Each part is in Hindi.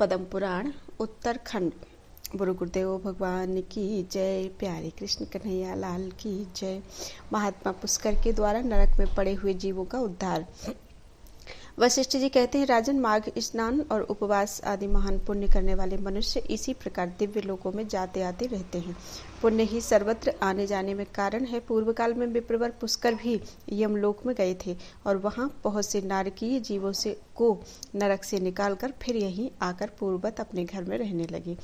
पद्म पुराण उत्तरखंड। गुरु गुरुदेव भगवान की जय। प्यारे कृष्ण कन्हैया लाल की जय। महात्मा पुष्कर के द्वारा नरक में पड़े हुए जीवों का उद्धार। वशिष्ठ जी कहते हैं, राजन, माघ स्नान और उपवास आदि महान पुण्य करने वाले मनुष्य इसी प्रकार दिव्य लोकों में जाते आते रहते हैं। पुण्य ही सर्वत्र आने जाने में कारण है। पूर्व काल में विप्रवर पुष्कर भी यमलोक में गए थे और वहां बहुत से नारकीय जीवों से को नरक से निकालकर फिर यहीं आकर पूर्ववत अपने घर में रहने लगे।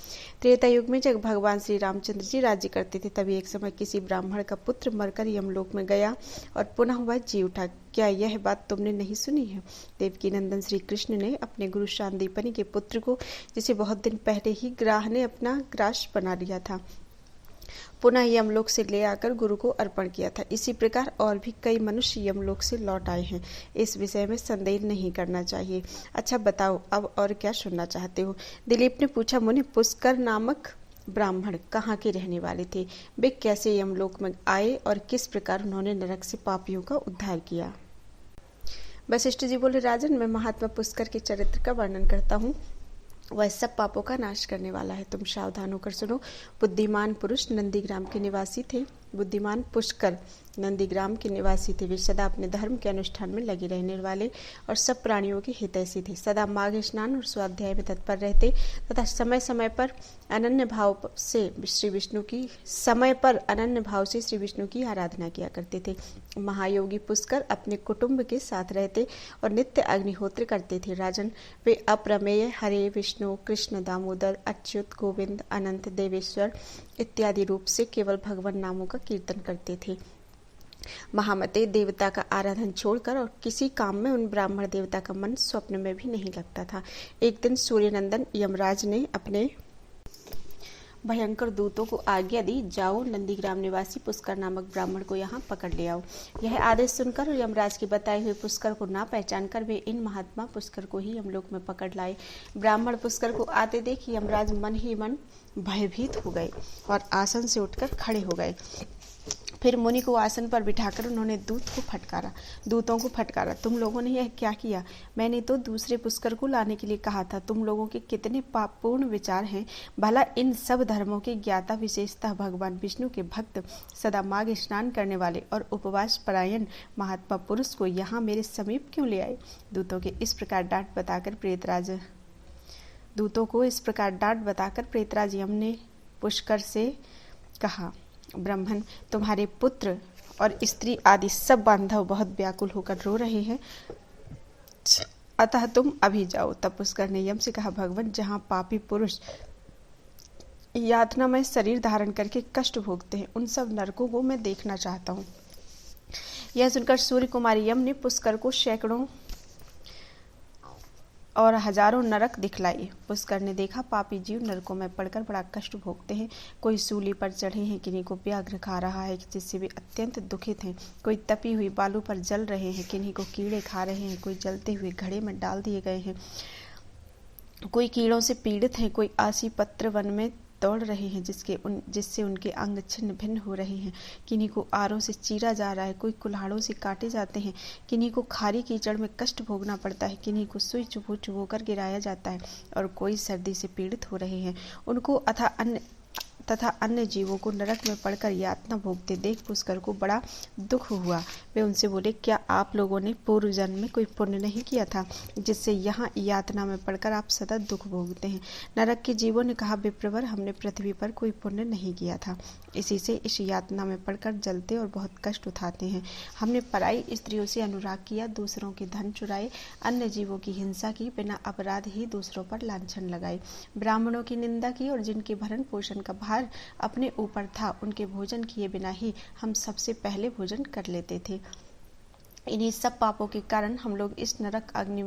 त्रेता युग में जब भगवान श्री रामचंद्र जी राज्य करते थे, तभी एक समय किसी ब्राह्मण का पुत्र मरकर यमलोक में गया और पुनः वह जी उठा। क्या यह बात तुमने नहीं सुनी है? देवकी नंदन श्री कृष्ण ने अपने गुरु शांदीपनि के पुत्र को, जिसे बहुत दिन पहले ही ग्राह ने अपना ग्रास बना लिया था, पुनः यमलोक से ले आकर गुरु को अर्पण किया था। इसी प्रकार और भी कई मनुष्य यमलोक से लौट आए हैं। इस विषय में संदेह नहीं करना चाहिए। अच्छा बताओ, अब और क्या सुनना चाहते हो? दिलीप ने पूछा। मुनि, पुष्कर नामक ब्राह्मण कहाँ के रहने वाले थे? वे कैसे यमलोक में आए और किस प्रकार उन्होंने नरक से पापियों का उद्धार किया? वशिष्ठ जी बोले, राजन, मैं महात्मा पुष्कर के चरित्र का वर्णन करता हूँ। वह सब पापों का नाश करने वाला है। तुम सावधान होकर सुनो। बुद्धिमान पुरुष नंदीग्राम के निवासी थे। बुद्धिमान पुष्कर नंदीग्राम के निवासी थे। वे सदा अपने धर्म के अनुष्ठान में लगे रहने वाले और सब प्राणियों के हितैषी थे। सदा माघ स्नान और स्वाध्याय में तत्पर रहते तथा समय समय पर अनन्य भाव से श्री विष्णु की आराधना किया करते थे। महायोगी पुष्कर अपने कुटुंब के साथ रहते और नित्य अग्निहोत्र करते थे। राजन, वे अप्रमेय हरे विष्णु, कृष्ण, दामोदर, अच्युत, गोविंद, अनंत, देवेश्वर इत्यादि रूप से केवल भगवान नामों का कीर्तन करते थे। महामते, देवता का आराधन छोड़कर और किसी काम में उन ब्राह्मण देवता का मन स्वप्न में भी नहीं लगता था। एक दिन सूर्यनंदन यमराज ने अपने भयंकर दूतों को आज्ञा दी, जाओ नंदीग्राम निवासी पुष्कर नामक ब्राह्मण को यहाँ पकड़ ले आओ। यह आदेश सुनकर और यमराज के बताए हुए पुष्कर को ना पहचान कर वे इन महात्मा पुष्कर को ही यमलोक में पकड़ लाए। ब्राह्मण पुष्कर को आते देख यमराज मन ही मन भयभीत हो गए और आसन से उठकर खड़े हो गए। फिर मुनि को आसन पर बिठाकर उन्होंने दूतों को फटकारा। तुम लोगों ने यह क्या किया? मैंने तो दूसरे पुष्कर को लाने के लिए कहा था। तुम लोगों के कितने पापपूर्ण विचार हैं। भला इन सब धर्मों के ज्ञाता, विशेषतः भगवान विष्णु के भक्त, सदा माघ स्नान करने वाले और उपवास परायण महात्मा पुरुष को यहाँ मेरे समीप क्यों ले आए? दूतों को इस प्रकार डांट बताकर प्रेतराज यम ने पुष्कर से कहा, ब्राह्मण, तुम्हारे पुत्र और स्त्री आदि सब बांधव बहुत व्याकुल होकर रो रहे हैं, अतः तुम अभी जाओ। तब पुष्कर ने यम से कहा, भगवान, जहाँ पापी पुरुष यातनामय शरीर धारण करके कष्ट भोगते हैं, उन सब नरकों को मैं देखना चाहता हूँ। यह सुनकर सूर्य कुमारी यम ने पुष्कर को सैकड़ों और हजारों नरक दिखलाई। पुष्कर ने देखा, पापी जीव नरकों में पड़कर बड़ा कष्ट भोगते हैं। कोई सूली पर चढ़े हैं, किन्हीं को व्याघ्र खा रहा है जिससे वे अत्यंत दुखित हैं। कोई तपी हुई बालू पर जल रहे हैं, किन्हीं को कीड़े खा रहे हैं। कोई जलते हुए घड़े में डाल दिए गए हैं। कोई कीड़ों से पीड़ित हैं। कोई आसी पत्र वन में दौड़ रहे हैं जिससे उनके अंग छिन्न भिन्न हो रहे हैं। किन्हीं को आरों से चीरा जा रहा है। कोई कुल्हाड़ों से काटे जाते हैं। किन्हीं को खारी कीचड़ में कष्ट भोगना पड़ता है। किन्हीं को सुई चुभो कर गिराया जाता है और कोई सर्दी से पीड़ित हो रहे हैं। उनको तथा अन्य जीवों को नरक में पड़कर यातना भोगते देख पुष्कर को बड़ा दुख हुआ। वे उनसे बोले, क्या आप लोगों ने पूर्व जन्म में कोई पुण्य नहीं किया था जिससे यहाँ यातना में पड़कर आप सदा दुख भोगते हैं? नरक के जीवों ने कहा, विप्रवर, हमने पृथ्वी पर कोई पुण्य नहीं किया था, इसी से इस यातना में पड़कर जलते और बहुत कष्ट उठाते हैं। हमने पराई स्त्रियों से अनुराग किया, दूसरों के धन चुराए, अन्य जीवों की हिंसा की, बिना अपराध ही दूसरों पर लांछन लगाई, ब्राह्मणों की निंदा की और जिनके भरण पोषण का भार अपने ऊपर था उनके भोजन किए बिना ही हम सबसे पहले भोजन कर लेते थे। इन्हीं सब पापों के कारण हम लोग इस नरकाग्नि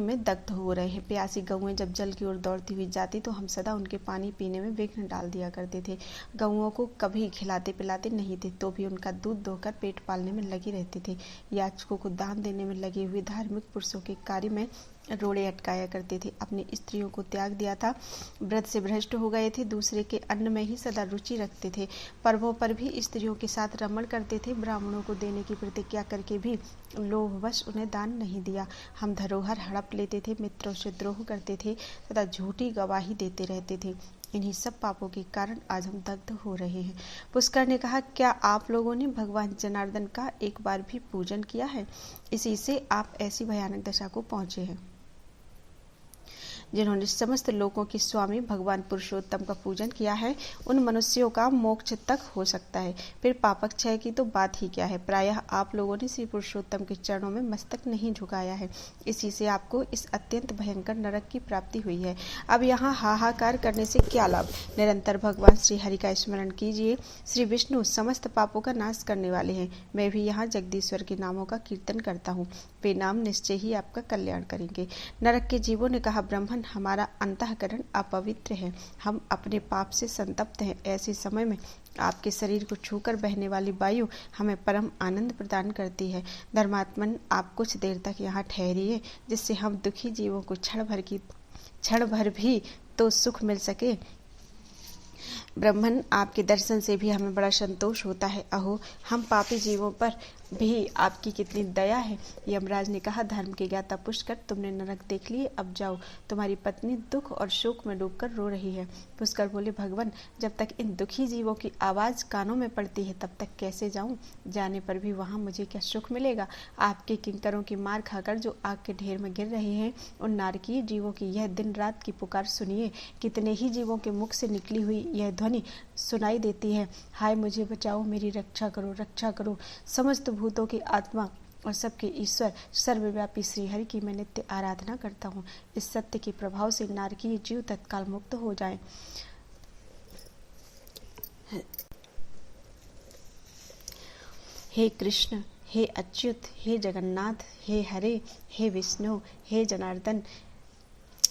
में दग्ध हो रहे हैं। प्यासी गौएं जब जल की ओर दौड़ती हुई जाती तो हम सदा उनके पानी पीने में विघ्न डाल दिया करते थे। गौओं को कभी खिलाते पिलाते नहीं थे तो भी उनका दूध दोहकर पेट पालने में लगे रहते थे। याचकों को दान देने में लगे हुए धार्मिक पुरुषों के कार्य में रोड़े अटकाया करते थे, अपनी स्त्रियों को त्याग दिया था, व्रत से भ्रष्ट हो गए थे, दूसरे के अन्न में ही सदा रुचि रखते थे, पर्वों पर भी स्त्रियों के साथ रमण करते थे, ब्राह्मणों को देने की प्रतिज्ञा करके भी लोभवश उन्हें दान नहीं दिया। हम धरोहर हड़प लेते थे, मित्रों से द्रोह करते थे तथा झूठी गवाही देते रहते थे। इन्हीं सब पापों के कारण आज हम दग्ध हो रहे हैं। पुष्कर ने कहा, क्या आप लोगों ने भगवान जनार्दन का एक बार भी पूजन किया है? इसी से आप ऐसी भयानक दशा को पहुंचे हैं। जिन्होंने समस्त लोकों के स्वामी भगवान पुरुषोत्तम का पूजन किया है, उन मनुष्यों का मोक्ष तक हो सकता है, फिर पापक क्षय की तो बात ही क्या है। प्रायः आप लोगों ने श्री पुरुषोत्तम के चरणों में मस्तक नहीं झुकाया है, इसी से आपको इस अत्यंत भयंकर नरक की प्राप्ति हुई है। अब यहाँ हाहाकार करने से क्या लाभ? निरंतर भगवान श्री हरि का स्मरण कीजिए। श्री विष्णु समस्त पापों का नाश करने वाले हैं। मैं भी यहाँ जगदीश्वर के नामों का कीर्तन करता हूँ, वे नाम निश्चय ही आपका कल्याण करेंगे। नरक के जीवों ने कहा, ब्राह्मण, हमारा अंतःकरण अपवित्र है, हम अपने पाप से संतप्त हैं। ऐसे समय में आपके शरीर को छूकर बहने वाली वायु हमें परम आनंद प्रदान करती है। धर्मात्मन, आप कुछ देर तक यहाँ ठहरिए, जिससे हम दुखी जीवों को क्षण भर भी तो सुख मिल सके। ब्राह्मण, आपके दर्शन से भी हमें बड़ा संतोष होता है। अहो, हम पापी जीवों पर भी आपकी कितनी दया है। यमराज ने कहा, धर्म के ज्ञाता पुष्कर, तुमने नरक देख लिए, अब जाओ। तुम्हारी पत्नी दुख और शोक में डूबकर रो रही है। पुष्कर बोले, भगवान, जब तक इन दुखी जीवों की आवाज कानों में पड़ती है, तब तक कैसे जाऊं? जाने पर भी वहां मुझे क्या सुख मिलेगा? आपके किंकरों की मार खाकर जो आग के ढेर में गिर रहे हैं, उन नारकीय जीवों की यह दिन रात की पुकार सुनिए। कितने ही जीवों के मुख से निकली हुई यह ध्वनि सुनाई देती है, हाय मुझे बचाओ, मेरी रक्षा करो, रक्षा करो। समस्त भूतों की आत्मा और सबके ईश्वर सर्वव्यापी श्री हरि की मैं नित्य आराधना करता हूँ। इस सत्य के प्रभाव से नारकीय जीव तत्काल मुक्त हो जाएं। हे कृष्ण, हे अच्युत, हे जगन्नाथ, हे हरे, हे विष्णु, हे जनार्दन,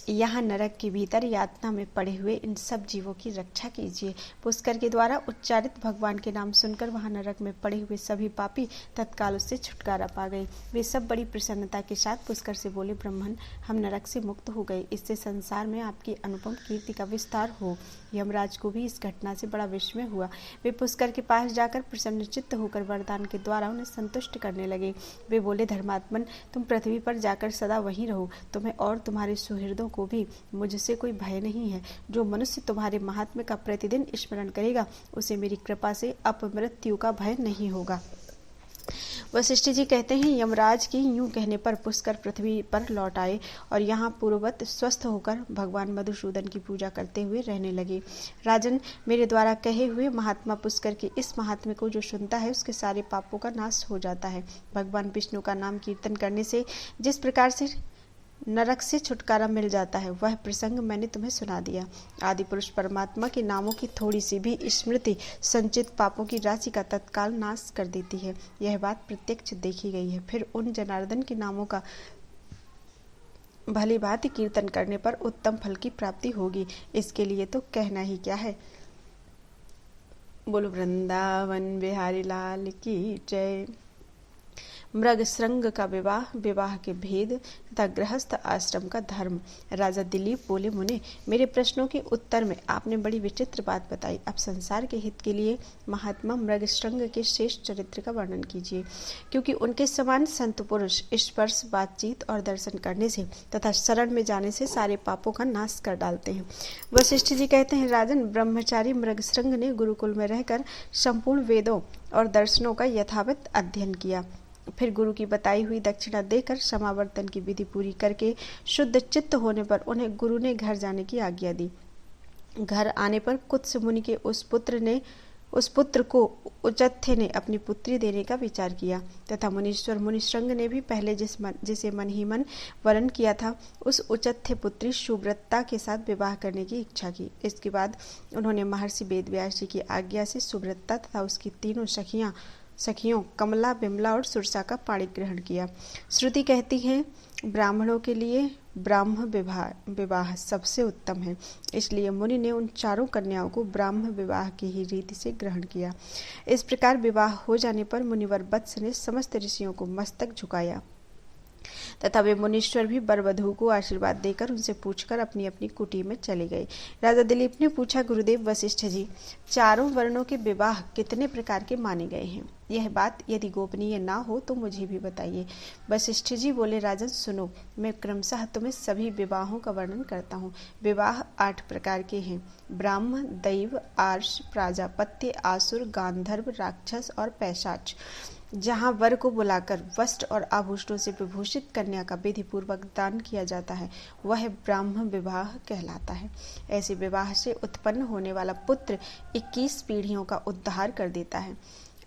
यहाँ नरक के भीतर यातना में पड़े हुए इन सब जीवों की रक्षा कीजिए। पुष्कर के द्वारा उच्चारित भगवान के नाम सुनकर वहां नरक में पड़े हुए सभी पापी तत्काल उससे छुटकारा पा गए। वे सब बड़ी प्रसन्नता के साथ पुष्कर से बोले, ब्राह्मण, हम नरक से मुक्त हो गए, इससे संसार में आपकी अनुपम कीर्ति का विस्तार हो। यमराज को भी इस घटना से बड़ा विस्मय हुआ। वे पुष्कर के पास जाकर प्रसन्नचित्त होकर वरदान के द्वारा उन्हें संतुष्ट करने लगे। वे बोले, धर्मात्मन, तुम पृथ्वी पर जाकर सदा वहीं रहो, तुम्हें और तुम्हारे सुहृदों को भी मुझसे कोई भय नहीं है। जो मनुष्य तुम्हारे महात्म्य का प्रतिदिन स्मरण करेगा, उसे मेरी कृपा से अपमृत्यु का भय नहीं होगा। वशिष्ठ जी कहते हैं, यमराज के यूं कहने पर पुष्कर पृथ्वी पर लौट आए और यहाँ पूर्ववत स्वस्थ होकर भगवान मधुसूदन की पूजा करते हुए रहने लगे। राजन, मेरे द्वारा कहे हुए महात्मा पुष्कर के इस महात्म्य को जो सुनता है, उसके सारे पापों का नाश हो जाता है। भगवान विष्णु का नाम कीर्तन करने से जिस प्रकार से नरक से छुटकारा मिल जाता है, वह प्रसंग मैंने तुम्हें सुना दिया। आदि पुरुष परमात्मा के नामों की थोड़ी सी भी स्मृति संचित पापों की राशि का तत्काल नाश कर देती है। यह बात प्रत्यक्ष देखी गई है। फिर उन जनार्दन के नामों का भली भांति कीर्तन करने पर उत्तम फल की प्राप्ति होगी। इसके लिए तो कहना ही क्या है। बोलो वृंदावन बिहारी लाल की जय। मृग श्रृंग का विवाह, विवाह के भेद तथा गृहस्थ आश्रम का धर्म। राजा दिलीप बोले, मुने, मेरे प्रश्नों के उत्तर में आपने बड़ी विचित्र बात बताई। अब संसार के हित के लिए महात्मा मृग श्रृंग के श्रेष्ठ चरित्र का वर्णन कीजिए, क्योंकि उनके समान संत पुरुष स्पर्श, बातचीत और दर्शन करने से तथा शरण में जाने से सारे पापों का नाश कर डालते हैं। वशिष्ठ जी कहते हैं, राजन, ब्रह्मचारी मृग श्रृंग ने गुरुकुल में रहकर संपूर्ण वेदों और दर्शनों का यथावत अध्ययन किया। फिर गुरु की बताई हुई दक्षिणा देकर समावर्तन की विधि पूरी करके शुद्ध चित्त होने पर उन्हें गुरु ने घर जाने की आज्ञा दी। घर आने पर कुत्स मुनि के उस पुत्र को उचत्थे ने अपनी पुत्री देने का विचार किया तथा मुनीश्वर मुनिश्रंग ने भी पहले जिसे मन ही मन वरण किया था, उस उचत्थे पुत्री सुव्रता के साथ विवाह करने की इच्छा की। इसके बाद उन्होंने महर्षि वेदव्यास जी की आज्ञा से सुव्रता तथा उसकी तीनों सखियों कमला, बिमला और सुरसा का पाणी ग्रहण किया। श्रुति कहती है, ब्राह्मणों के लिए ब्राह्म विवाह सबसे उत्तम है। इसलिए मुनि ने उन चारों कन्याओं को ब्राह्म विवाह की ही रीति से ग्रहण किया। इस प्रकार विवाह हो जाने पर मुनिवर वत्स ने समस्त ऋषियों को मस्तक झुकाया तथा वे मुनीश्वर भी वर वधू को आशीर्वाद देकर उनसे पूछकर अपनी अपनी कुटी में चले गए। राजा दिलीप ने पूछा, गुरुदेव वशिष्ठ जी, चारों वर्णों के विवाह कितने प्रकार के माने गए हैं? यह बात यदि गोपनीय ना हो तो मुझे भी बताइए। वशिष्ठ जी बोले, राजन सुनो, मैं क्रमशः तुम्हें सभी विवाहों का वर्णन करता हूँ। विवाह 8 प्रकार के हैं। ब्राह्म, दैव, आर्ष, प्राजापत्य, आसुर, गांधर्व, राक्षस और पैशाच। जहाँ वर को बुलाकर वस्त्र और आभूषणों से विभूषित कन्या का विधि पूर्वक दान किया जाता है, वह ब्राह्म विवाह कहलाता है। ऐसे विवाह से उत्पन्न होने वाला पुत्र 21 पीढ़ियों का उद्धार कर देता है।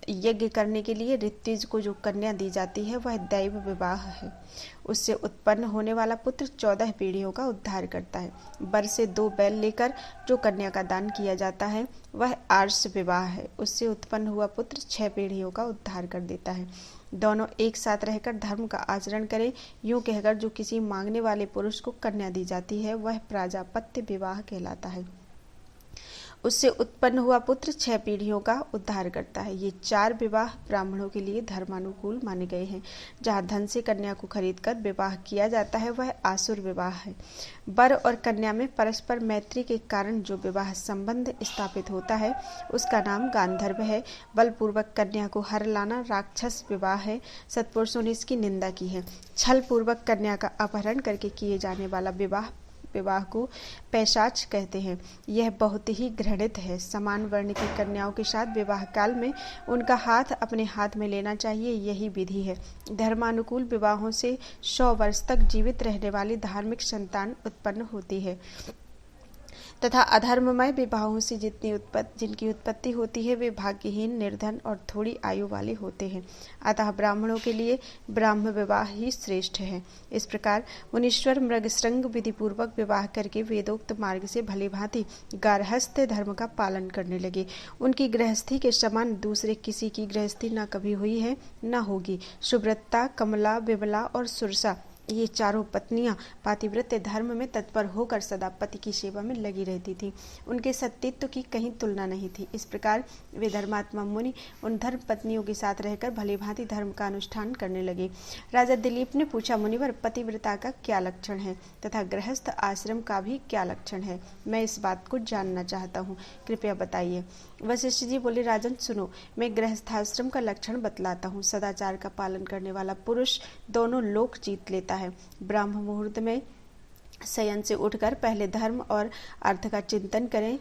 यज्ञ करने के लिए ऋत्विज को जो कन्या दी जाती है वह दैव विवाह है। उससे उत्पन्न होने वाला पुत्र 14 पीढ़ियों का उद्धार करता है। वर से 2 बैल लेकर जो कन्या का दान किया जाता है वह आर्ष विवाह है। उससे उत्पन्न हुआ पुत्र 6 पीढ़ियों का उद्धार कर देता है। दोनों एक साथ रहकर धर्म का आचरण करें, यूं कहकर जो किसी मांगने वाले पुरुष को कन्या दी जाती है वह प्राजापत्य विवाह कहलाता है। उससे उत्पन्न हुआ पुत्र 6 पीढ़ियों का उद्धार करता है। ये 4 विवाह ब्राह्मणों के लिए धर्मानुकूल माने गए हैं। जहाँ धन से कन्या को खरीदकर विवाह किया जाता है वह आसुर विवाह है। वर और कन्या में परस्पर मैत्री के कारण जो विवाह संबंध स्थापित होता है उसका नाम गांधर्व है। बलपूर्वक कन्या को हर लाना राक्षस विवाह है। सत्पुरुषों ने इसकी निंदा की है। छल पूर्वक कन्या का अपहरण करके किए जाने वाला विवाह को पैशाच कहते हैं। यह बहुत ही घृणित है। समान वर्ण की कन्याओं के साथ विवाह काल में उनका हाथ अपने हाथ में लेना चाहिए, यही विधि है। धर्मानुकूल विवाहों से 100 वर्ष तक जीवित रहने वाली धार्मिक संतान उत्पन्न होती है तथा अधर्ममय विवाहों से जिनकी उत्पत्ति होती है वे भाग्यहीन, निर्धन और थोड़ी आयु वाले होते हैं। अतः ब्राह्मणों के लिए ब्राह्म विवाह ही श्रेष्ठ है। इस प्रकार मुनीश्वर मृगश्रंग विधि पूर्वक विवाह करके वेदोक्त मार्ग से भली भांति गार्हस्थ्य धर्म का पालन करने लगे। उनकी गृहस्थी के समान दूसरे किसी की गृहस्थी न कभी हुई है न होगी। सुव्रता, कमला, विमला और सुरसा ये चारों पत्नियां पातिव्रत्य धर्म में तत्पर होकर सदा पति की सेवा में लगी रहती थी। उनके सतीत्व की कहीं तुलना नहीं थी। इस प्रकार वे धर्मात्मा मुनि उन धर्म पत्नियों के साथ रहकर भली भांति धर्म का अनुष्ठान करने लगे। राजा दिलीप ने पूछा, मुनिवर, पतिव्रता का क्या लक्षण है तथा गृहस्थ आश्रम का भी क्या लक्षण है? मैं इस बात को जानना चाहता हूँ, कृपया बताइए। वशिष्ठ जी बोले, राजन सुनो, मैं गृहस्थाश्रम का लक्षण बतलाता हूँ। सदाचार का पालन करने वाला पुरुष दोनों लोक जीत लेता है। ब्राह्म मुहूर्त में शयन से उठकर पहले धर्म और अर्थ का चिंतन करें,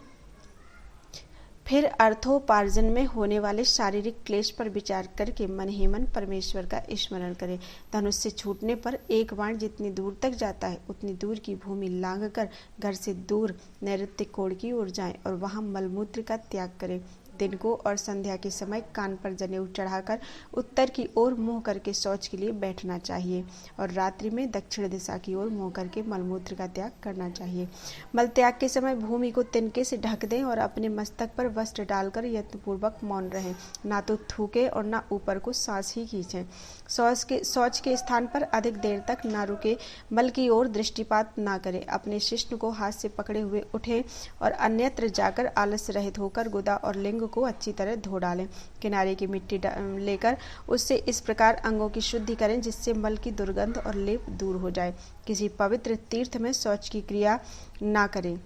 फिर अर्थोपार्जन में होने वाले शारीरिक क्लेश पर विचार करके मन ही मन परमेश्वर का स्मरण करें। धनुष से छूटने पर एक बाण जितनी दूर तक जाता है उतनी दूर की भूमि लांघकर घर से दूर नैऋत्य कोण की ओर जाएं और वहां मलमूत्र का त्याग करें। दिन को और संध्या के समय कान पर जनेऊ चढ़ाकर उत्तर की ओर मुंह करके शौच के लिए बैठना चाहिए और रात्रि में दक्षिण दिशा की ओर मुंह करके मलमूत्र का त्याग करना चाहिए। मल त्याग के समय भूमि को तिनके से ढक दें और अपने मस्तक पर वस्त्र डालकर यत्नपूर्वक मौन रहें। ना तो थूके और ना ऊपर को सांस ही खींचें। शौच के स्थान पर अधिक देर तक ना रुके, मल की ओर दृष्टिपात ना करें। अपने शिश्न को हाथ से पकड़े हुए उठें और अन्यत्र जाकर आलस्य रहित होकर गुदा और लिंग को अच्छी तरह धो डालें। किनारे की मिट्टी लेकर उससे इस प्रकार अंगों की शुद्धि करें जिससे मल की दुर्गंध और लेप दूर हो जाए। किसी पवित्र तीर्थ में शौच की क्रिया ना करें।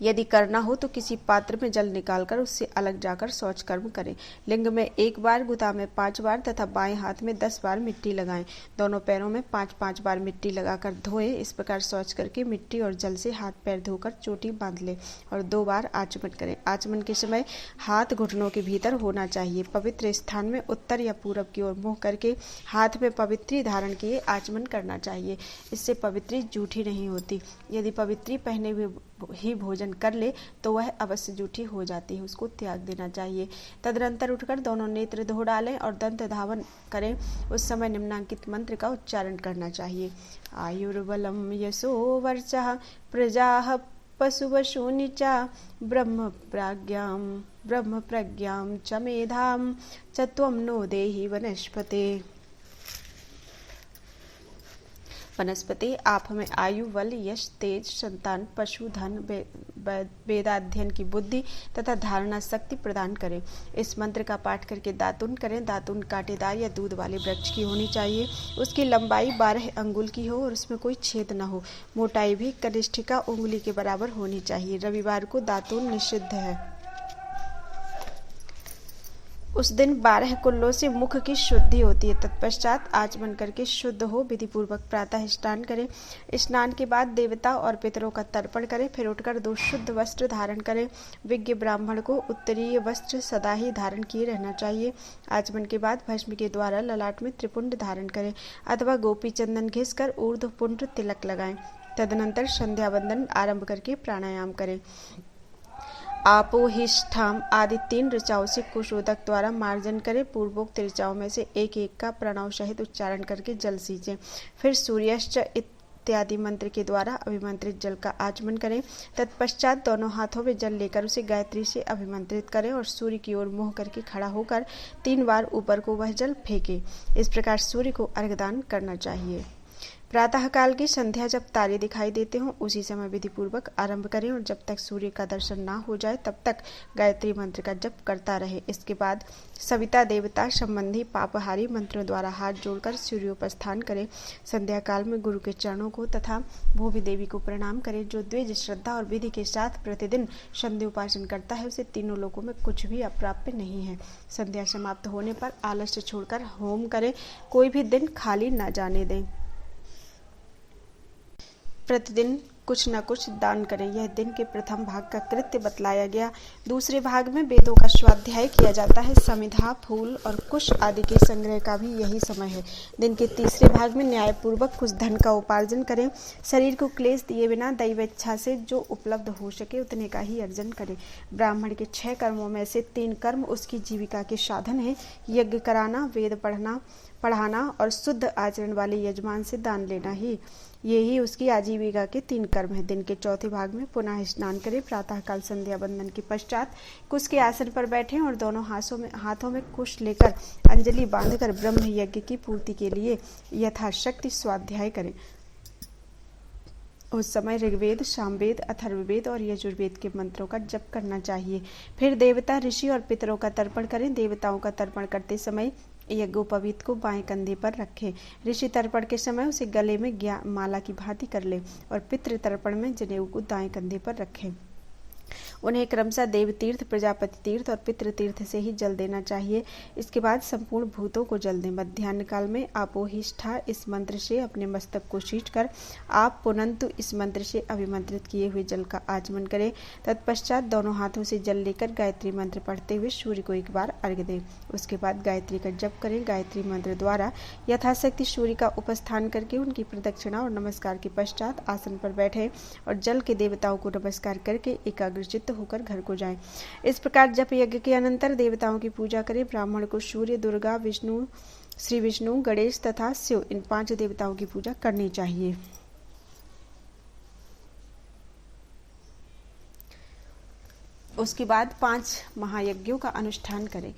यदि करना हो तो किसी पात्र में जल निकालकर उससे अलग जाकर शौच कर्म करें। लिंग में 1 बार, गुदा में 5 बार तथा बाएं हाथ में 10 बार मिट्टी लगाएं। दोनों पैरों में 5-5 बार मिट्टी लगाकर धोएं। इस प्रकार शौच करके मिट्टी और जल से हाथ पैर धोकर चोटी बांध लें और 2 बार आचमन करें। आचमन के समय हाथ घुटनों के भीतर होना चाहिए। पवित्र स्थान में उत्तर या पूरब की ओर मुंह करके हाथ में पवित्री धारण किए आचमन करना चाहिए। इससे पवित्री जूठी नहीं होती। यदि पवित्री पहने हुए ही भोजन कर ले तो वह अवश्य जूठी हो जाती है, उसको त्याग देना चाहिए। तदनंतर उठकर दोनों नेत्र धो डालें और दंत धावन करें। उस समय निम्नांकित मंत्र का उच्चारण करना चाहिए। आयुर्बलम यशो वर्चः प्रजाः पशुवशूनि च ब्रह्म प्रज्ञां च मेधां च त्वं नो देहि वनस्पते। आप हमें आयु, बल, यश, तेज, संतान, पशु, धन, वेदाध्ययन की बुद्धि तथा धारणा शक्ति प्रदान करें। इस मंत्र का पाठ करके दातुन करें। दातुन कांटेदार या दूध वाले वृक्ष की होनी चाहिए। उसकी लंबाई 12 अंगुल की हो और उसमें कोई छेद न हो। मोटाई भी कनिष्ठिका उंगली के बराबर होनी चाहिए। रविवार को दातुन निषिद्ध है। उस दिन 12 कुल्लों से मुख की शुद्धि होती है। तत्पश्चात आचमन करके शुद्ध हो विधि पूर्वक प्रातः स्नान करें। स्नान के बाद देवता और पितरों का तर्पण करें। फिर उठकर 2 शुद्ध वस्त्र धारण करें। विज्ञ ब्राह्मण को उत्तरीय वस्त्र सदा ही धारण किए रहना चाहिए। आचमन के बाद भस्म के द्वारा ललाट में त्रिपुंड धारण करें अथवा गोपी चंदन घिसकर ऊर्ध्वपुंड तिलक लगाएं। तदनंतर संध्या वंदन आरंभ करके प्राणायाम करें। आपोहिष्ठाम आदि 3 ऋचाओं से कुशोदक द्वारा मार्जन करें। पूर्वोक्त ऋचाओं में से एक एक का प्रणव सहित उच्चारण करके जल सींचें। फिर सूर्यश्च इत्यादि मंत्र के द्वारा अभिमंत्रित जल का आचमन करें। तत्पश्चात दोनों हाथों में जल लेकर उसे गायत्री से अभिमंत्रित करें और सूर्य की ओर मुंह करके खड़ा होकर 3 बार ऊपर को वह जल फेंके। इस प्रकार सूर्य को अर्घदान करना चाहिए। प्रातः काल की संध्या जब तारे दिखाई देते हों उसी समय विधि पूर्वक आरंभ करें और जब तक सूर्य का दर्शन ना हो जाए तब तक गायत्री मंत्र का जप करता रहे। इसके बाद सविता देवता संबंधी पापहारी मंत्रों द्वारा हाथ जोड़कर सूर्योपस्थान करें। संध्या काल में गुरु के चरणों को तथा भूमि देवी को प्रणाम करें। जो द्विज श्रद्धा और विधि के साथ प्रतिदिन संध्योपासन करता है उसे तीनों लोकों में कुछ भी अप्राप्य नहीं है। संध्या समाप्त होने पर आलस्य छोड़कर होम करें। कोई भी दिन खाली न जाने दें। प्रतिदिन कुछ न कुछ दान करें। यह दिन के प्रथम भाग का कृत्य बतलाया गया। दूसरे भाग में वेदों का स्वाध्याय किया जाता है। समिधा, फूल और कुश आदि के संग्रह का भी यही समय है। दिन के तीसरे भाग में न्यायपूर्वक कुछ धन का उपार्जन करें। शरीर को क्लेश दिए बिना दैव इच्छा से जो उपलब्ध हो सके उतने का ही अर्जन करें। ब्राह्मण के 6 कर्मों में से 3 कर्म उसकी जीविका के साधन है। यज्ञ कराना, वेद पढ़ाना और शुद्ध आचरण वाले यजमान से दान लेना ही यही उसकी आजीविका के 3 कर्म है। दिन के चौथे भाग में पुनः स्नान करें। प्रातःकाल संध्या बंदन के पश्चात कुश के आसन पर बैठें और दोनों हाथों में कुश लेकर अंजलि बांधकर ब्रह्म यज्ञ की पूर्ति के लिए यथाशक्ति स्वाध्याय करें। उस समय ऋग्वेद, सामवेद, अथर्ववेद और यजुर्वेद के मंत्रों का जप करना चाहिए। फिर देवता, ऋषि और पितरों का तर्पण करें। देवताओं का तर्पण करते समय यज्ञोपवीत को बाएं कंधे पर रखें। ऋषि तर्पण के समय उसे गले में माला की भांति कर ले और पितृ तर्पण में जनेऊ को दाएं कंधे पर रखें। उन्हें क्रमशः देव तीर्थ, प्रजापति तीर्थ और पितृ तीर्थ से ही जल देना चाहिए। इसके बाद संपूर्ण भूतों को जल दें। मध्याह्न काल में आपोहिष्ठा इस मंत्र से अपने मस्तक को सींचकर आप पुनंतु इस मंत्र से अभिमंत्रित किए हुए जल का आचमन करें। तत्पश्चात दोनों हाथों से जल लेकर गायत्री मंत्र पढ़ते हुए सूर्य को एक बार अर्घ्य दें। उसके बाद गायत्री का जप करें। गायत्री मंत्र द्वारा यथाशक्ति सूर्य का उपस्थान करके उनकी प्रदक्षिणा और नमस्कार के पश्चात आसन पर बैठे और जल के देवताओं को नमस्कार करके एकाग्रचित्त होकर घर को जाएं। इस प्रकार जप यज्ञ के अनंतर देवताओं की पूजा करें। ब्राह्मण को सूर्य, दुर्गा, विष्णु, श्री विष्णु, गणेश तथा शिव इन 5 देवताओं की पूजा करनी चाहिए। उसके बाद 5 महायज्ञों का अनुष्ठान करें।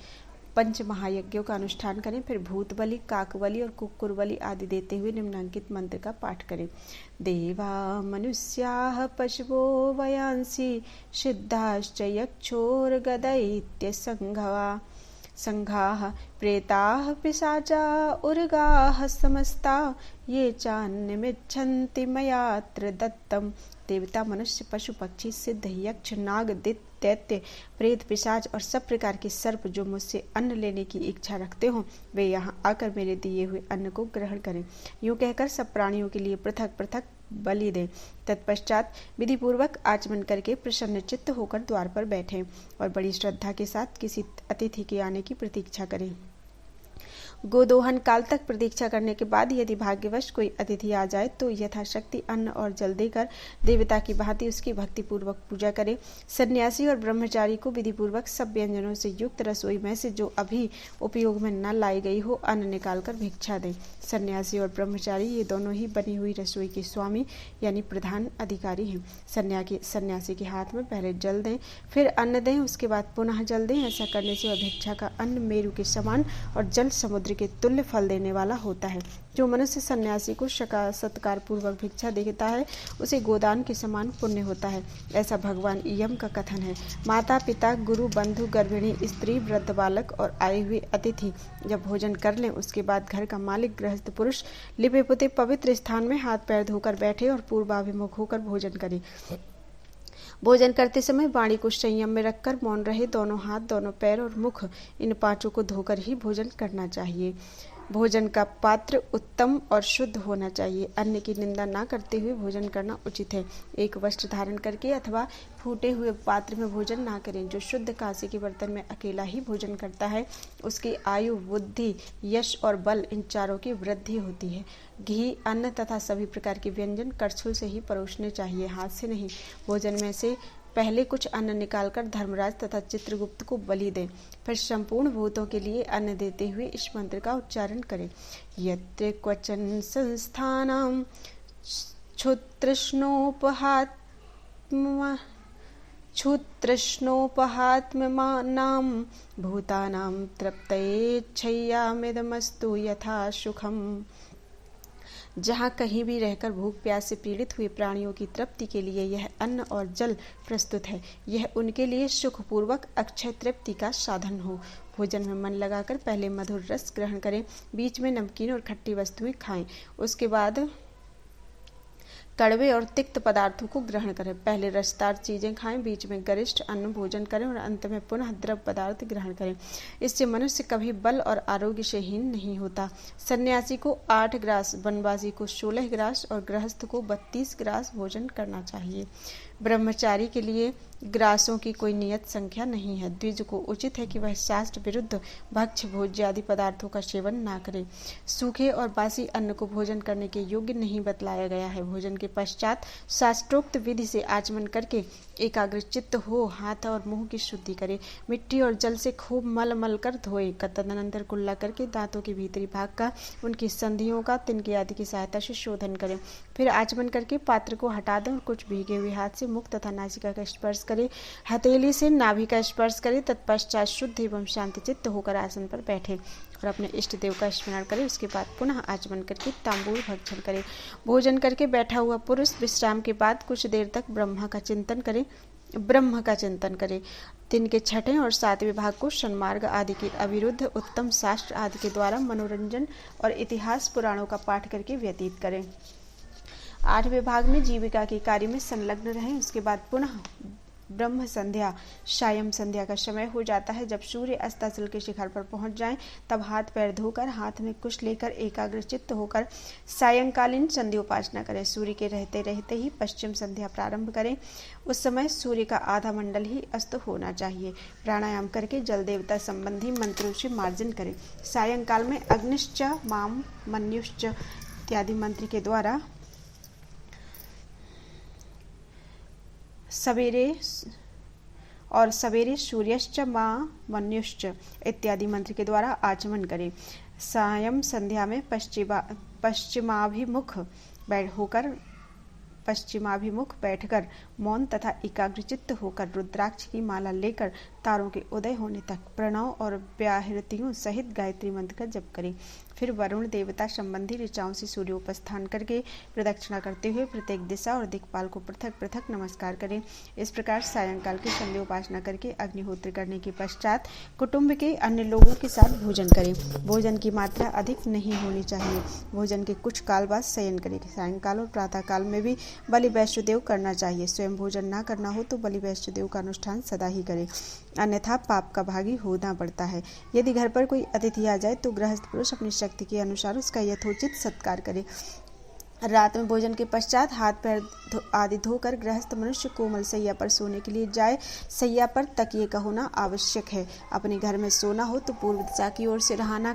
5 महायज्ञों का अनुष्ठान करें। फिर भूत बलि, काक बलि और कुक्कुर बलि आदि देते हुए निम्नांकित मंत्र का पाठ करें। देवा मनुष्याः पशवो वयांसि सिद्धाश्च यक्षोर्गदैत्य संघाः प्रेताः पिशाचा उर्गाः समस्ता ये चान्निमिच्छन्ति मयात्र दत्तम्। देवता, मनुष्य, पशु, पक्षी, सिद्ध, यक्ष, नाग, दैत्य, प्रेत, पिशाच और सब प्रकार के सर्प जो मुझसे अन्न लेने की इच्छा रखते हो वे यहाँ आकर मेरे दिए हुए अन्न को ग्रहण करें। यूं कहकर सब प्राणियों के लिए पृथक पृथक बलि दें। तत्पश्चात विधि पूर्वक आचमन करके प्रसन्न चित्त होकर द्वार पर बैठें और बड़ी श्रद्धा के साथ किसी अतिथि के आने की प्रतीक्षा करें। गोदोहन काल तक प्रतीक्षा करने के बाद यदि भाग्यवश कोई अतिथि आ जाए तो यथाशक्ति अन्न और जल देकर देवता की भांति उसकी भक्ति पूर्वक पूजा करें। सन्यासी और ब्रह्मचारी को विधि पूर्वक सब व्यंजनों से युक्त रसोई में से जो अभी उपयोग में न लाई गई हो अन्न निकालकर भिक्षा दें। सन्यासी और ब्रह्मचारी ये दोनों ही बनी हुई रसोई के स्वामी यानी प्रधान अधिकारी हैं। सन्यासी के हाथ में पहले जल दें, फिर अन्न दें, उसके बाद पुनः जल दें। ऐसा करने से वह भिक्षा का अन्न मेरु के समान और जल समुद्र पुत्र के तुल्य फल देने वाला होता है। जो मनुष्य सन्यासी को सत्कार पूर्वक भिक्षा देता है उसे गोदान के समान पुण्य होता है, ऐसा भगवान यम का कथन है। माता पिता, गुरु, बंधु, गर्भिणी स्त्री, वृद्ध बालक और आए हुए अतिथि जब भोजन कर लें उसके बाद घर का मालिक गृहस्थ पुरुष लिपे पुते पवित्र स्थान में हाथ पैर धोकर बैठे और पूर्वाभिमुख होकर भोजन करे। भोजन करते समय वाणी को संयम में रखकर मौन रहे। दोनों हाथ, दोनों पैर और मुख इन पांचों को धोकर ही भोजन करना चाहिए। भोजन का पात्र उत्तम और शुद्ध होना चाहिए। अन्न की निंदा न करते हुए भोजन करना उचित है। एक वस्त्र धारण करके अथवा फूटे हुए पात्र में भोजन ना करें। जो शुद्ध कांसे के बर्तन में अकेला ही भोजन करता है उसकी आयु, बुद्धि, यश और बल इन चारों की वृद्धि होती है। घी, अन्न तथा सभी प्रकार के व्यंजन करछुल से ही परोसने चाहिए, हाथ से नहीं। भोजन में से पहले कुछ अन्न निकालकर धर्मराज तथा चित्रगुप्त को बलि दें, फिर संपूर्ण भूतों के लिए अन्न देते हुए इस मंत्र का उच्चारण करें। यत्र क्वचन संस्थानां क्षुतृष्णोपहात्मनां भूतानां तृप्तयेच्छय्यामिदमस्तु यथा सुखम्। जहाँ कहीं भी रहकर भूख प्यास से पीड़ित हुए प्राणियों की तृप्ति के लिए यह अन्न और जल प्रस्तुत है। यह उनके लिए सुखपूर्वक अक्षय तृप्ति का साधन हो। भोजन में मन लगाकर पहले मधुर रस ग्रहण करें, बीच में नमकीन और खट्टी वस्तुएं खाएं, उसके बाद कड़वे और तिक्त पदार्थों को ग्रहण करें। पहले रसदार चीजें खाएं, बीच में गरिष्ठ अन्न भोजन करें और अंत में पुनः द्रव पदार्थ ग्रहण करें। इससे मनुष्य कभी बल और आरोग्य से हीन नहीं होता। सन्यासी को 8 ग्रास, वनवासी को 16 ग्रास और गृहस्थ को 32 ग्रास भोजन करना चाहिए। ब्रह्मचारी के लिए ग्रासों की कोई नियत संख्या नहीं है। द्विज को उचित है कि वह शास्त्र विरुद्ध भक्ष्य भोज्य आदि पदार्थों का सेवन ना करे। सूखे और बासी अन्न को भोजन करने के योग्य नहीं बतलाया गया है। भोजन के पश्चात शास्त्रोक्त विधि से आचमन करके एकाग्रचित्त हो हाथ और मुंह की शुद्धि करे। मिट्टी और जल से खूब मल कर धोए। तदनंतर कुल्ला करके दांतों के भीतरी भाग का, उनकी संधियों का तिनके आदि की सहायता से शोधन करें। फिर आचमन करके पात्र को हटा दें और कुछ भीगे हुए हाथ से मुख तथा नासिका का स्पर्श करे। हथेली से नाभि का स्पर्श करे। तत्पश्चात शुद्ध एवं शांतिचित्त होकर आसन पर बैठे और अपने इष्ट देव का स्मरण करे। उसके बाद पुनः आचमन करके तांबूल भक्षण करे। भोजन करके बैठा हुआ पुरुष विश्राम के बाद कुछ देर तक ब्रह्म का चिंतन करे। दिन के 6वें और 7वें भाग को सन्मार्ग आदि के अविरुद्ध उत्तम शास्त्र आदि के द्वारा मनोरंजन और इतिहास पुराणों का पाठ करके व्यतीत करें। 8वें भाग में जीविका के कार्य में संलग्न रहें। उसके बाद पुनः ब्रह्म संध्या, सायं संध्या का समय हो जाता है। जब सूर्य अस्ताचल के शिखर पर पहुंच जाएं, तब हाथ पैर धोकर हाथ में कुश लेकर एकाग्रचित्त होकर सायंकालीन संध्योपासना करें। सूर्य के रहते रहते ही पश्चिम संध्या प्रारंभ करें। उस समय सूर्य का आधा मंडल ही अस्त होना चाहिए। प्राणायाम करके जल देवता संबंधी मंत्रों से मार्जन करें। सायंकाल में अग्निश्च माम मन्युश्च इत्यादि मंत्र के द्वारा सवेरे सूर्यश्च मां मन्युश्च इत्यादि मंत्र के द्वारा आचमन करें। सायं संध्या में पश्चिमाभिमुख बैठकर मौन तथा एकाग्रचित्त होकर रुद्राक्ष की माला लेकर तारों के उदय होने तक प्रणव और व्याहृतियों सहित गायत्री मंत्र का जप करें। फिर वरुण देवता संबंधी ऋचाओं से सूर्योपस्थान करके प्रदक्षिणा करते हुए प्रत्येक दिशा और दिक्पाल को पृथक पृथक नमस्कार करें। इस प्रकार सायंकाल की संध्योपासना करके अग्निहोत्र करने के पश्चात कुटुंब के अन्य लोगों के साथ भोजन करें। भोजन की मात्रा अधिक नहीं होनी चाहिए। भोजन के कुछ काल बाद शयन करें। सायंकाल और प्रातः काल में भी बलि वैष्णदेव करना चाहिए। स्वयं भोजन न करना हो तो बलि वैष्णदेव का अनुष्ठान सदा ही करें, अन्यथा पाप का भागी होना पड़ता है। यदि घर पर कोई अतिथि आ जाए तो गृहस्थ पुरुष अपनी शक्ति के अनुसार उसका यथोचित सत्कार करे। रात में भोजन के पश्चात हाथ पैर आदि धोकर गृहस्थ मनुष्य कोमल सैया पर सोने के लिए जाए। सैया पर तकिए का होना आवश्यक है। अपने घर में सोना हो तो पूर्व दिशा की ओर सिरहाना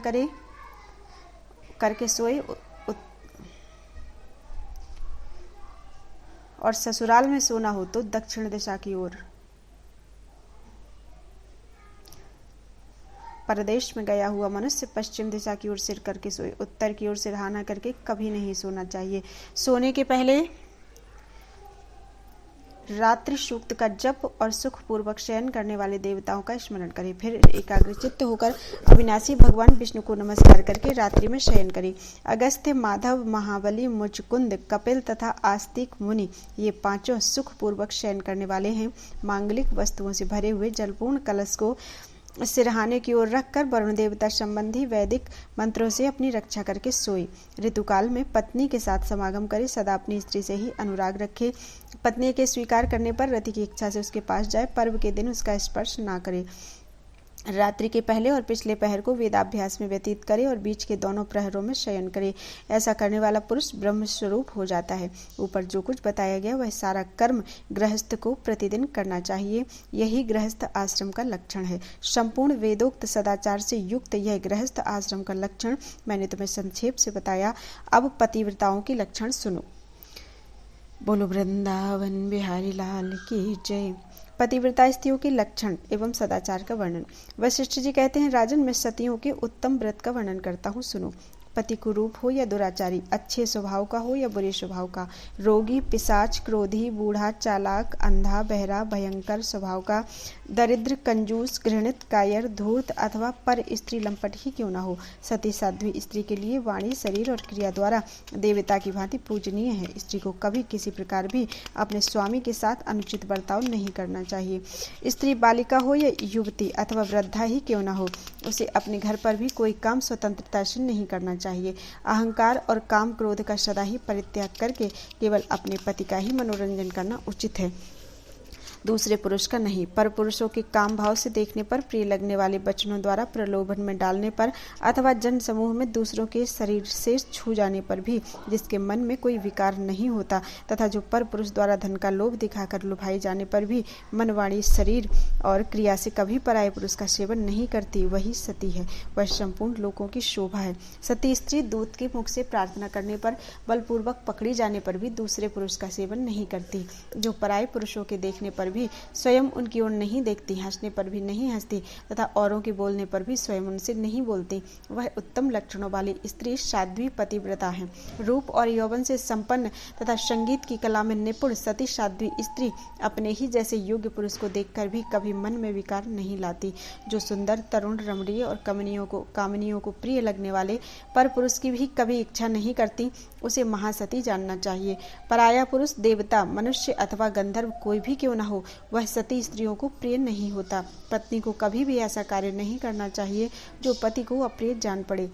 करके सोए और ससुराल में सोना हो तो दक्षिण दिशा की ओर। परदेश में गया हुआ मनुष्य पश्चिम दिशा की ओर सिर करके सोए। उत्तर की ओर सिरहाना करके कभी नहीं सोना चाहिए। सोने के पहले रात्रि सूक्त का जप और सुखपूर्वक शयन करने वाले देवताओं का स्मरण करें। फिर एकाग्रचित्त होकर अविनाशी भगवान विष्णु को नमस्कार करके रात्रि में शयन करें। अगस्त्य, माधव, महाबली, मुचकुंद, कपिल तथा आस्तिक मुनि ये पांचों सुखपूर्वक शयन करने वाले हैं। मांगलिक वस्तुओं से भरे हुए जलपूर्ण कलश को सिरहाने की ओर रखकर वरुण देवता संबंधी वैदिक मंत्रों से अपनी रक्षा करके सोए। ऋतुकाल में पत्नी के साथ समागम करे। सदा अपनी स्त्री से ही अनुराग रखे। पत्नी के स्वीकार करने पर रति की इच्छा से उसके पास जाए। पर्व के दिन उसका स्पर्श ना करे। रात्रि के पहले और पिछले पहर को वेदाभ्यास में व्यतीत करे और बीच के दोनों प्रहरों में शयन करे। ऐसा करने वाला पुरुष ब्रह्म स्वरूप हो जाता है। ऊपर जो कुछ बताया गया वह सारा कर्म गृहस्थ को प्रतिदिन करना चाहिए। यही गृहस्थ आश्रम का लक्षण है। संपूर्ण वेदोक्त सदाचार से युक्त यह गृहस्थ आश्रम का लक्षण मैंने तुम्हें संक्षेप से बताया। अब पतिव्रताओं के लक्षण सुनो। बोलो वृंदावन बिहारी लाल की जय। पतिव्रता स्त्रियों के लक्षण एवं सदाचार का वर्णन। वशिष्ठ जी कहते हैं, राजन, मैं सतियों के उत्तम व्रत का वर्णन करता हूँ, सुनो। पति कुरूप हो या दुराचारी, अच्छे स्वभाव का हो या बुरे स्वभाव का, रोगी, पिशाच, क्रोधी, बूढ़ा, चालाक, अंधा, बहरा, भयंकर स्वभाव का, दरिद्र, कंजूस, घृणित, कायर, धूर्त अथवा पर स्त्री लंपट ही क्यों न हो, सती साध्वी स्त्री के लिए वाणी, शरीर और क्रिया द्वारा देवता की भांति पूजनीय है। स्त्री को कभी किसी प्रकार भी अपने स्वामी के साथ अनुचित बर्ताव नहीं करना चाहिए। स्त्री बालिका हो या युवती अथवा वृद्धा ही क्यों न हो, उसे अपने घर पर भी कोई काम स्वतंत्रता से नहीं करना चाहिए। अहंकार और काम क्रोध का सदा ही परित्याग करके केवल अपने पति का ही मनोरंजन करना उचित है, दूसरे पुरुष का नहीं। पर पुरुषों के काम भाव से देखने पर, प्रिय लगने वाले वचनों द्वारा प्रलोभन में डालने पर अथवा जन समूह में दूसरों के शरीर से छू जाने पर भी जिसके मन में कोई विकार नहीं होता तथा जो पर पुरुष द्वारा धन का लोभ दिखाकर लुभाई जाने पर भी मन, वाणी, शरीर और क्रिया से कभी पराये पुरुष का सेवन नहीं करती, वही सती है। वह संपूर्ण लोकों की शोभा है। सती स्त्री दूत के मुख से प्रार्थना करने पर, बलपूर्वक पकड़ी जाने पर भी दूसरे पुरुष का सेवन नहीं करती। जो पराये पुरुषों के देखने पर भी स्वयं उनकी ओर नहीं देखती, हंसने पर भी नहीं हंसती तथा औरों के बोलने पर भी स्वयं उनसे नहीं बोलती, वह उत्तम लक्षणों वाली स्त्री साध्वी पतिव्रता है। रूप और यौवन से संपन्न तथा संगीत की कला में निपुण सती साध्वी स्त्री अपने ही जैसे योग्य पुरुष को देखकर भी कभी मन में विकार नहीं लाती। जो सुंदर, तरुण, रमणीय और कामनियों को प्रिय लगने वाले पर पुरुष की भी कभी इच्छा नहीं करती, उसे महासती जानना चाहिए। पराया पुरुष देवता, मनुष्य अथवा गंधर्व कोई भी क्यों न हो, वह सती स्त्रियों को प्रिय नहीं होता। पत्नी को कभी भी ऐसा कार्य नहीं करना चाहिए जो पति को अप्रिय जान पड़े।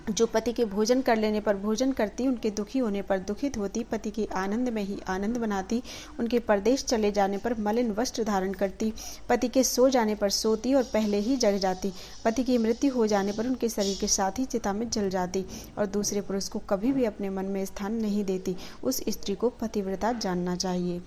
जो पति के भोजन कर लेने पर भोजन करती, उनके दुखी होने पर दुखित होती, पति के आनंद में ही आनंद बनाती, उनके परदेश चले जाने पर मलिन वस्त्र धारण करती, पति के सो जाने पर सोती और पहले ही जग जाती, पति की मृत्यु हो जाने पर उनके शरीर के साथ ही चिता में जल जाती और दूसरे पुरुष को कभी भी अपने मन में स्थान नहीं देती, उस स्त्री को पतिव्रता जानना चाहिए।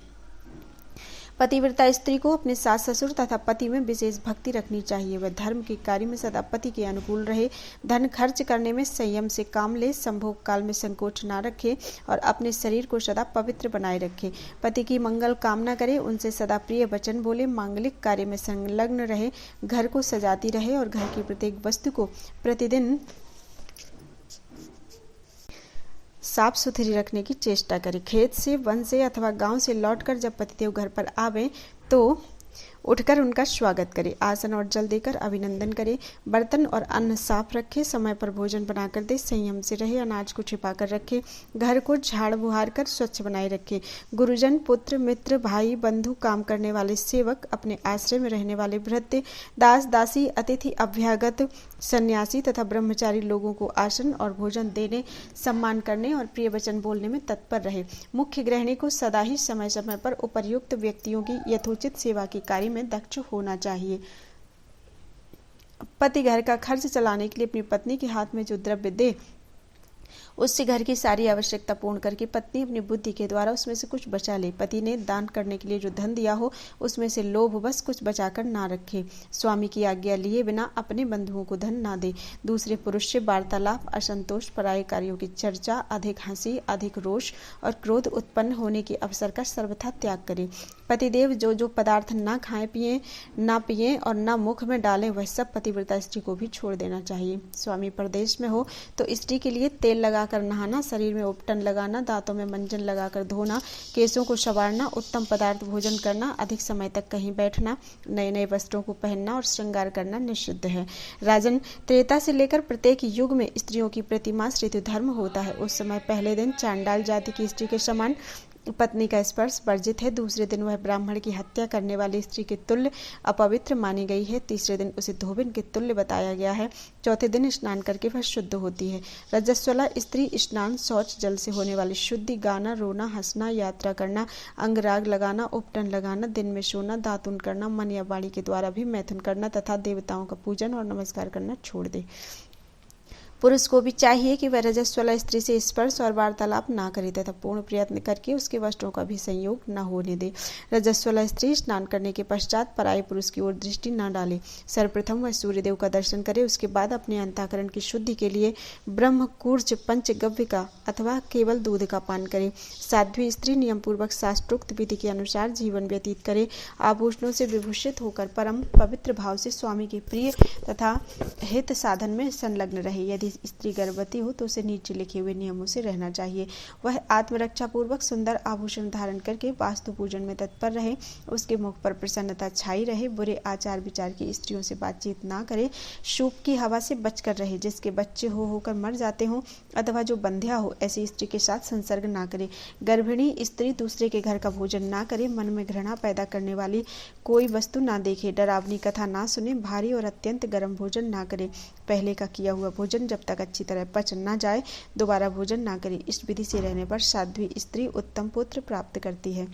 पतिव्रता स्त्री को अपने सास ससुर तथा पति में विशेष भक्ति रखनी चाहिए। वह धर्म के कार्य में सदा पति के अनुकूल रहे, धन खर्च करने में संयम से काम ले, संभोग काल में संकोच ना रखे और अपने शरीर को सदा पवित्र बनाए रखे। पति की मंगल कामना करे, उनसे सदा प्रिय वचन बोले, मांगलिक कार्य में संलग्न रहे, घर को सजाती रहे और घर की प्रत्येक वस्तु को प्रतिदिन साफ सुथरी रखने की चेष्टा करें। खेत से, वन से अथवा गांव से लौटकर जब पतिदेव घर पर आवे तो उठकर उनका स्वागत करे, आसन और जल देकर अभिनंदन करे, बर्तन और अन्न साफ रखे, समय पर भोजन बनाकर दे, संयम से रहे, अनाज को छिपा कर रखे, घर को झाड़ बुहार कर स्वच्छ बनाए रखे। गुरुजन, पुत्र, मित्र, भाई, बंधु, काम करने वाले सेवक, अपने आश्रय में रहने वाले भृत्य, दास दासी, अतिथि, अभ्यागत, सन्यासी तथा ब्रह्मचारी लोगों को आसन और भोजन देने, सम्मान करने और प्रिय वचन बोलने में तत्पर रहे। मुख्य गृहिणी को सदा ही समय समय पर उपर्युक्त व्यक्तियों की यथोचित सेवा के कार्य में दक्ष होना चाहिए। पति घर का खर्च चलाने के लिए अपनी पत्नी के हाथ में जो द्रव्य दे, उससे घर की सारी आवश्यकता पूर्ण करके पत्नी अपनी बुद्धि के द्वारा उसमें से कुछ बचा ले। पति ने दान करने के लिए जो धन दिया हो, उसमें से लोभवश कुछ बचाकर ना रखे। स्वामी की आज्ञा लिए बिना अपने बंधुओं को धन ना दे। दूसरे पुरुष से वार्तालाप, असंतोष, पराये कार्यों की चर्चा, अधिक हंसी, अधिक रोष और क्रोध उत्पन्न होने के अवसर का सर्वथा त्याग करे। पतिदेव जो पदार्थ ना खाएं पिए, ना पिए और ना मुख में डालें, वह सब पतिव्रता स्त्री को भी छोड़ देना चाहिए। स्वामी परदेश में हो तो स्त्री के लिए तेल लगा लगाकर नहाना, शरीर में उपटन लगाना, दांतों में मंजन लगाकर धोना, केसों को संवारना, उत्तम पदार्थ भोजन करना, अधिक समय तक कहीं बैठना, नए नए वस्त्रों को पहनना और श्रृंगार करना निषिद्ध है। राजन, त्रेता से लेकर प्रत्येक युग में स्त्रियों की प्रतिमास ऋतु धर्म होता है। उस समय पहले दिन चांडाल जाति की स्त्री के समान पत्नी का स्पर्श वर्जित है। दूसरे दिन वह ब्राह्मण की हत्या करने वाली स्त्री के तुल्य अपवित्र मानी गई है। तीसरे दिन उसे धोबिन के तुल्य बताया गया है। चौथे दिन स्नान करके वह शुद्ध होती है। रजस्वला स्त्री स्नान, शौच जल से होने वाली शुद्धि, गाना, रोना, हंसना, यात्रा करना, अंगराग लगाना, उपटन लगाना, दिन में सोना, दातुन करना, मन या वाणी के द्वारा भी मैथुन करना तथा देवताओं का पूजन और नमस्कार करना छोड़ दे। पुरुष को भी चाहिए कि वह रजस्वला स्त्री से स्पर्श और वार्तालाप ना करे तथा पूर्ण प्रयत्न करके उसके वस्त्रों का भी संयोग न होने दे। रजस्वला स्त्री स्नान करने के पश्चात पराये पुरुष की ओर दृष्टि न डाले। सर्वप्रथम वह सूर्यदेव का दर्शन करे, उसके बाद अपने अंतःकरण की शुद्धि के लिए ब्रह्मकूर्ज पंचगव्य का अथवा केवल दूध का पान करे। साध्वी स्त्री नियम पूर्वक शास्त्रोक्त विधि के अनुसार जीवन व्यतीत करे। आभूषणों से विभूषित होकर परम पवित्र भाव से स्वामी के प्रिय तथा हित साधन में संलग्न रहे। यदि स्त्री गर्भवती हो तो उसे नीचे लिखे हुए नियमों से रहना चाहिए। वह आत्मरक्षा पूर्वक सुंदर आभूषण धारण करके वास्तु पूजन में तत्पर रहे। उसके मुख पर प्रसन्नता छाई रहे। बुरे आचार विचार की स्त्रियों से बातचीत ना करे। शूप की हवा से बचकर रहे। जिसके बच्चे होकर मर जाते हो अथवा जो बंध्या हो ऐसी स्त्री के साथ संसर्ग ना करे। गर्भिणी स्त्री दूसरे के घर का भोजन ना करे। मन में घृणा पैदा करने वाली कोई वस्तु ना देखे। डरावनी कथा ना सुने। भारी और अत्यंत गर्म भोजन ना करे। पहले का किया हुआ भोजन जब तक अच्छी तरह पच न जाए दोबारा भोजन ना करे। इस विधि से रहने पर साध्वी स्त्री उत्तम पुत्र प्राप्त करती है,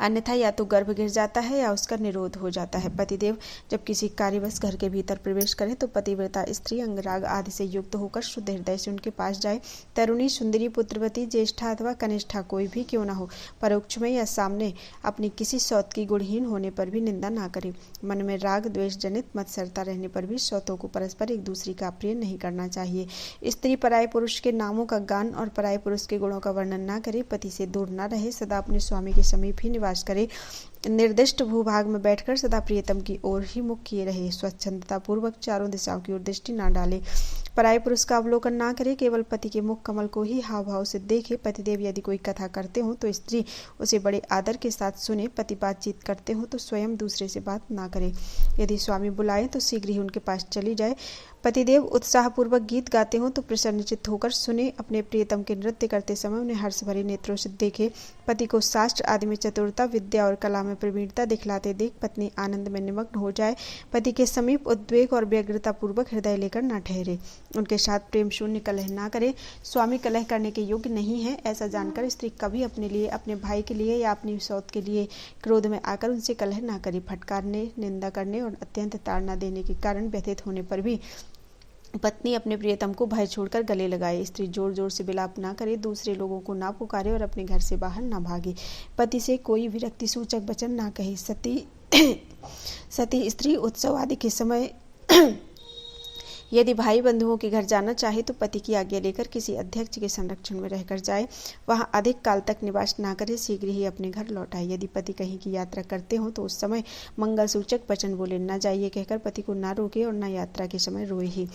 अन्यथा या तो गर्भ गिर जाता है या उसका निरोध हो जाता है। पतिदेव जब किसी कार्यवश घर के भीतर प्रवेश करे तो पतिव्रता स्त्री अंगराग आदि से युक्त होकर शुद्ध हृदय से उनके पास जाए। तरुणी, सुंदरी, पुत्रवती, ज्येष्ठा अथवा कनिष्ठा कोई भी क्यों न हो, परोक्ष में या सामने अपनी किसी सौत की गुणहीन होने पर भी निंदा ना करे। मन में राग द्वेष जनित मत्सरता रहने पर भी सौतों को परस्पर एक दूसरे का प्रिय नहीं करना चाहिए। स्त्री पराये पुरुष के नामों का गान और पराये पुरुष के गुणों का वर्णन न करे। पति से दूर न रहे। सदा अपने स्वामी के समीप ही निवास करे। निर्दिष्ट भूभाग में बैठकर सदा प्रियतम की ओर ही मुख किए रहे। स्वच्छंदता पूर्वक चारों दिशाओं की ओर दृष्टि न डाले। पराये पुरुष का अवलोकन ना करे। केवल पति के मुख कमल को ही हाव भाव से देखे। पतिदेव यदि कोई कथा करते हो तो स्त्री उसे बड़े आदर के साथ सुने। पति बातचीत करते हो तो स्वयं दूसरे से बात ना करे। यदि स्वामी बुलाए तो शीघ्र ही उनके पास चली जाए। पतिदेव उत्साहपूर्वक गीत गाते हो तो प्रसन्नचित्त होकर सुने। अपने प्रियतम के नृत्य करते समय उन्हें हर्ष भरे नेत्रों से देखे। पति को शास्त्र आदि में चतुरता, विद्या और कला में प्रवीणता दिखलाते देख पत्नी आनंद में निमग्न हो जाए। पति के समीप उद्वेग और व्यग्रता पूर्वक हृदय लेकर न ठहरे। उनके साथ प्रेम शून्य कलह ना करे। स्वामी कलह करने के योग्य नहीं है ऐसा जानकर स्त्री कभी अपने लिए, अपने भाई के लिए या अपनी सौत के लिए क्रोध में आकर उनसे कलह ना करे। फटकारने, निंदा करने और अत्यंत ताड़ना देने के कारण व्यथित होने पर भी पत्नी अपने प्रियतम को भय छोड़कर गले लगाए। स्त्री जोर जोर से विलाप ना करे। दूसरे लोगों को ना पुकारे और अपने घर से बाहर ना भागे। पति से कोई विरक्ति सूचक वचन ना कहे। सती स्त्री उत्सव आदि के समय यदि भाई बंधुओं के घर जाना चाहे तो पति की आज्ञा लेकर किसी अध्यक्ष के संरक्षण में रहकर जाए। वहां अधिक काल तक निवास ना करे। शीघ्र ही अपने घर लौट आए। यदि पति कहीं की यात्रा करते हो तो उस समय मंगल सूचक वचन बोले न जाइए कहकर पति को ना रोके और न यात्रा के समय रोए ही।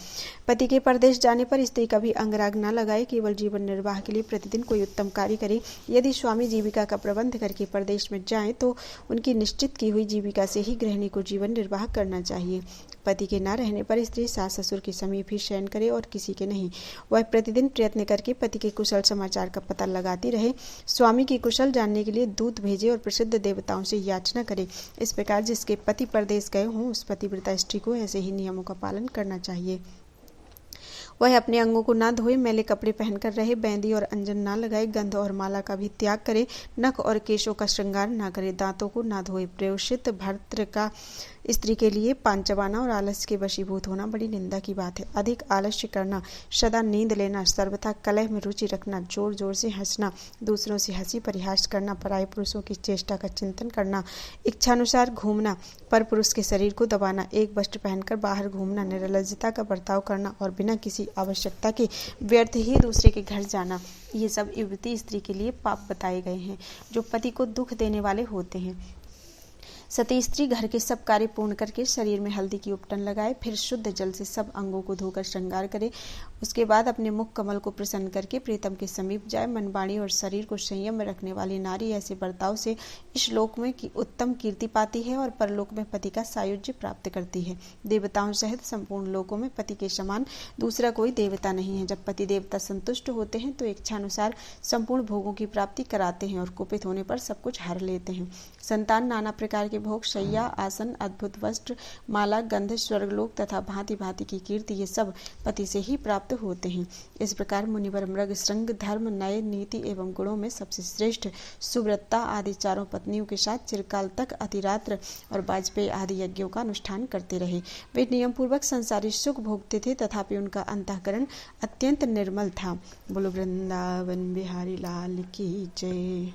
पति के परदेश जाने पर स्त्री कभी अंगराग न लगाए। केवल जीवन निर्वाह के लिए प्रतिदिन कोई उत्तम कार्य करे। यदि स्वामी जीविका का प्रबंध करके परदेश में जाए तो उनकी निश्चित की हुई जीविका से ही गृहिणी को जीवन निर्वाह करना चाहिए। पति के न रहने पर स्त्री सास ससुर के समीप ही शयन करे और किसी के नहीं। वह प्रतिदिन प्रयत्न करके पति के कुशल समाचार का पता लगाती रहे। स्वामी की कुशल जानने के लिए दूत भेजे और प्रसिद्ध देवताओं से याचना करे। इस प्रकार जिसके पति परदेश गए हों उस पतिव्रता स्त्री को ऐसे ही नियमों का पालन करना चाहिए। वह अपने अंगों को ना धोए, मैले कपड़े पहनकर रहे, मेहंदी और अंजन ना लगाए, गंध और माला का भी त्याग करे, नख और केशों का श्रृंगार ना करे, दांतों को ना धोए। प्रेषित भर्तृ का स्त्री के लिए पान चबाना और आलस्य के वशीभूत होना बड़ी निंदा की बात है। अधिक आलस्य करना, सदा नींद लेना, सर्वथा कलह में रुचि रखना, जोर जोर से हंसना, दूसरों से हंसी परिहास करना, पराये पुरुषों की चेष्टा का चिंतन करना, इच्छानुसार घूमना, पर पुरुष के शरीर को दबाना, एक वस्त्र पहनकर बाहर घूमना, निर्लज्जता का बर्ताव करना और बिना किसी आवश्यकता के व्यर्थ ही दूसरे के घर जाना, ये सब युवती स्त्री के लिए पाप बताए गए हैं जो पति को दुख देने वाले होते हैं। सती स्त्री घर के सब कार्य पूर्ण करके शरीर में हल्दी की उपटन लगाए, फिर शुद्ध जल से सब अंगों को धोकर श्रृंगार करे। उसके बाद अपने मुख कमल को प्रसन्न करके प्रीतम के समीप जाए। मन, वाणी और शरीर को संयम में रखने वाली नारी ऐसे बर्ताव से इस लोक में की उत्तम कीर्ति पाती है और परलोक में पति का सायुज्य प्राप्त करती है। देवताओं सहित संपूर्ण लोकों में पति के समान दूसरा कोई देवता नहीं है। जब पति देवता संतुष्ट होते हैं तो इच्छानुसार संपूर्ण भोगों की प्राप्ति कराते हैं और कुपित होने पर सब कुछ हर लेते हैं। संतान, नाना प्रकार के भोग, शैया, आसन, अद्भुत वस्त्र, माला, गंध, स्वर्गलोक तथा भांति भांति की कीर्ति, ये सब पति से ही प्राप्त होते हैं। इस प्रकार मुनिवर मृग, श्रृंग, धर्म, नय, नीति एवं गुणों में सबसे श्रेष्ठ सुव्रता आदि चारों पत्नियों के साथ चिरकाल तक अतिरात्र और वाजपेयी आदि यज्ञों का अनुष्ठान करते रहे। वे नियम पूर्वक संसारी सुख भोगते थे, तथापि उनका अंतःकरण अत्यंत निर्मल था। बोलो वृंदावन बिहारी लाल की जय।